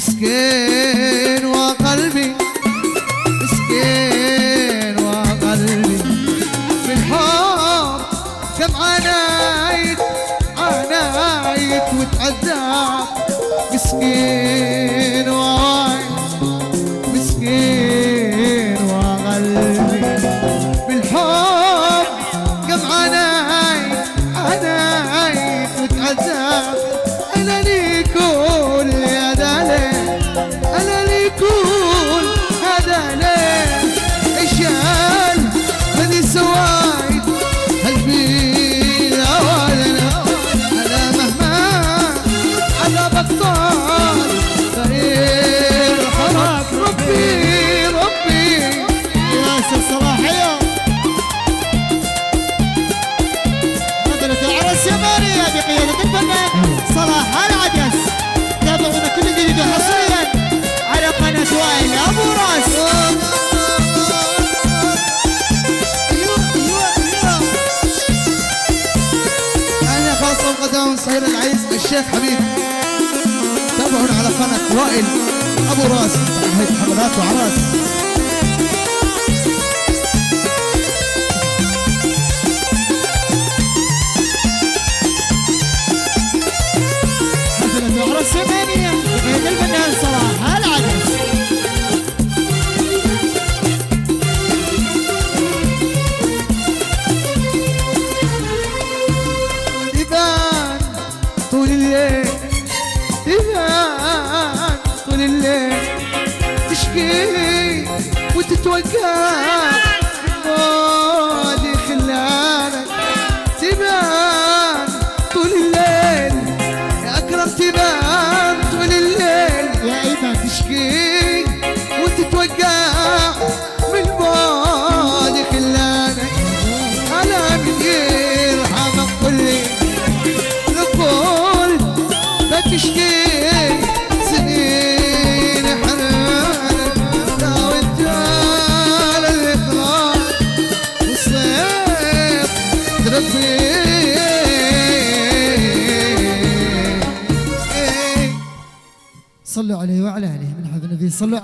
مسكين وقلبي مسكين وقلبي بالحب كم عانيت وتعذب مسكين مسكين وقلبي بالحب كم عانيت وتعذب أنا لي كل هذا ليه أنا لي كل هذا ليه إشال بدي سوايد قلبي أنا مهما على بطال غير حرك ربي يا سي صلاحية مدرسة العرس يمانية بقيادة الفنان صلاح العدس. تابعونا كل جديد حصريا على قناة وائل أبو راس. أنا خاصة مقدم صهير العيس الشيخ حبيب. تابعونا على قناة وائل أبو راس تحية حملات وعراس. حفلة عرس يمانية بقيادة الفنان صلاح العدس. تبان طول الليل تبان طول الليل تشكي وتتوقع ماضي خلانك تبان طول الليل يا أكرم تبان طول الليل يا إيمان تشكي وتتوقع من ماضي خلانك على من يرحمك كلي نقول بتشكي سنين حنانك لا وانت على الإخلاص والصيف تربي صلوا عليه وعلى آله من حب النبي صلوا